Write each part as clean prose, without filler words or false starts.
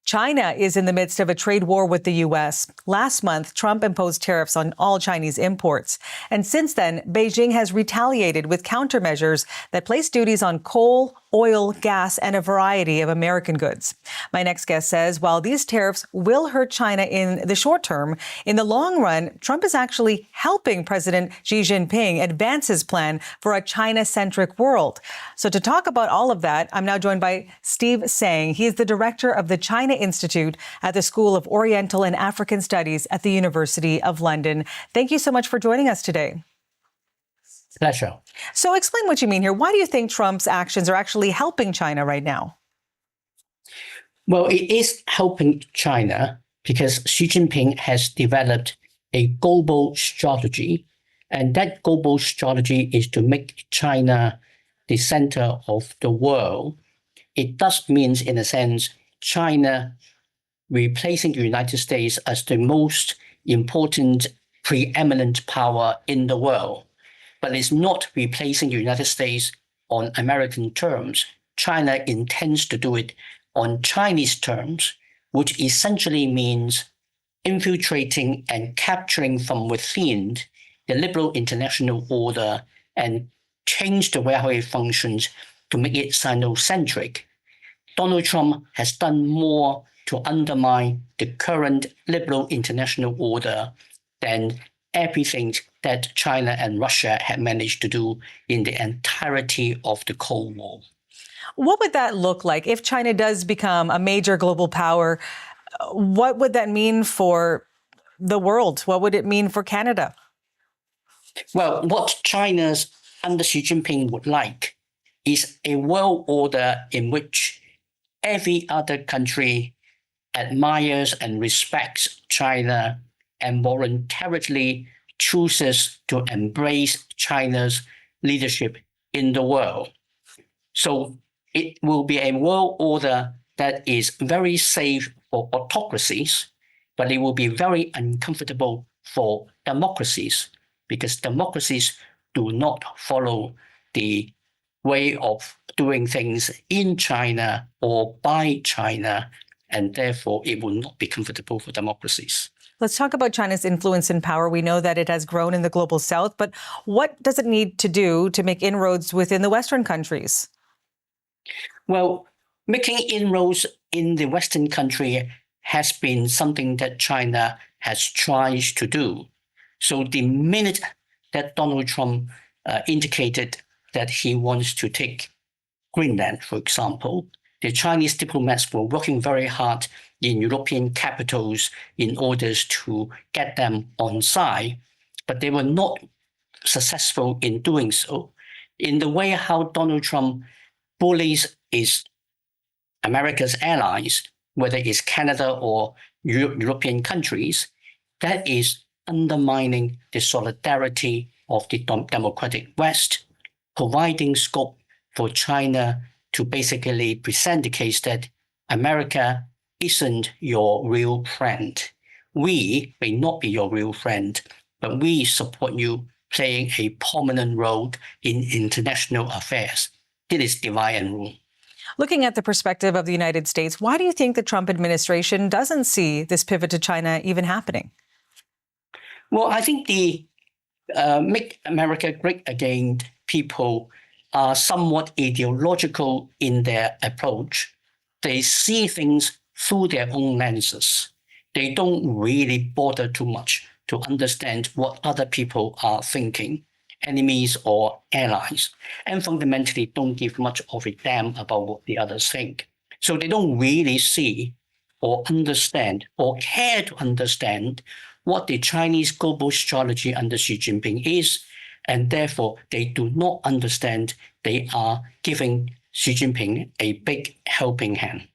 China is in the midst of a trade war with the U.S. Last month, Trump imposed tariffs on all Chinese imports. And since then, Beijing has retaliated with countermeasures that place duties on coal, oil, gas, and a variety of American goods. My next guest says while these tariffs will hurt China in the short term, in the long run, Trump is actually helping President Xi Jinping advance his plan for a China-centric world. So to talk about all of that, I'm now joined by Steve Tsang. He is the director of the China Institute at the School of Oriental and African Studies at the University of London. Thank you so much for joining us today. Pleasure. So explain what you mean here. Why do you think Trump's actions are actually helping China right now? Well, it is helping China because Xi Jinping has developed a global strategy, and that global strategy is to make China the center of the world. It does mean, in a sense, China replacing the United States as the most important, preeminent power in the world. But it's not replacing the United States on American terms. China intends to do it on Chinese terms, which essentially means infiltrating and capturing from within the liberal international order and change the way how it functions to make it Sino-centric. Donald Trump has done more to undermine the current liberal international order than everything that China and Russia had managed to do in the entirety of the Cold War. What would that look like if China does become a major global power? What would that mean for the world? What would it mean for Canada? Well, what China's under Xi Jinping would like is a world order in which every other country admires and respects China and voluntarily chooses to embrace China's leadership in the world. So it will be a world order that is very safe for autocracies, but it will be very uncomfortable for democracies because democracies do not follow the way of doing things in China or by China, and therefore it will not be comfortable for democracies. Let's talk about China's influence and power. We know that it has grown in the global south, but what does it need to do to make inroads within the Western countries? Well, making inroads in the Western country has been something that China has tried to do. So the minute that Donald Trump indicated that he wants to take Greenland, for example, the Chinese diplomats were working very hard in European capitals in order to get them on side, but they were not successful in doing so. In the way how Donald Trump bullies his America's allies, whether it's Canada or European countries, that is undermining the solidarity of the democratic West, providing scope for China to basically present the case that America isn't your real friend. We may not be your real friend, but we support you playing a prominent role in international affairs. This is divide and rule. Looking at the perspective of the United States, why do you think the Trump administration doesn't see this pivot to China even happening? Well, I think the Make America Great Again people are somewhat ideological in their approach. They see things through their own lenses. They don't really bother too much to understand what other people are thinking, enemies or allies, and fundamentally don't give much of a damn about what the others think. So they don't really see or understand or care to understand what the Chinese global strategy under Xi Jinping is, and therefore they do not understand they are giving Xi Jinping a big helping hand.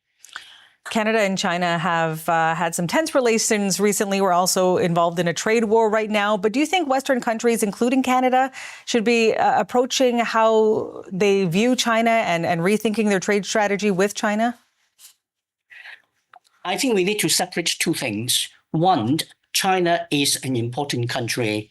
Canada and China have had some tense relations recently. We're also involved in a trade war right now. But do you think Western countries, including Canada, should be approaching how they view China and rethinking their trade strategy with China? I think we need to separate two things. One, China is an important country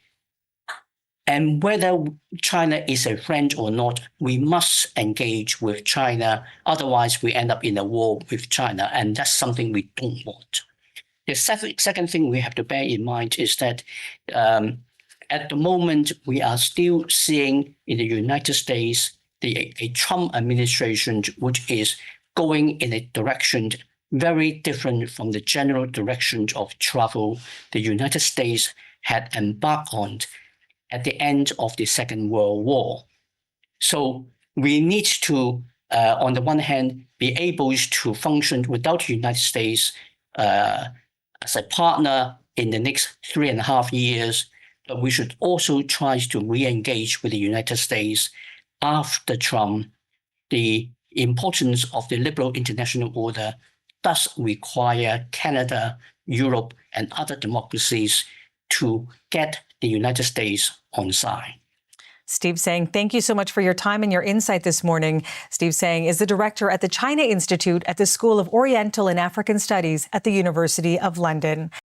And whether China is a friend or not, we must engage with China. Otherwise, we end up in a war with China, and that's something we don't want. The second thing we have to bear in mind is that at the moment, we are still seeing in the United States a Trump administration which is going in a direction very different from the general direction of travel the United States had embarked on at the end of the Second World War. So we need to, on the one hand, be able to function without the United States as a partner in the next 3.5 years, but we should also try to re-engage with the United States after Trump. The importance of the liberal international order does require Canada, Europe, and other democracies to get the United States on side. Steve Tsang, thank you so much for your time and your insight this morning. Steve Tsang is the director at the China Institute at the School of Oriental and African Studies at the University of London.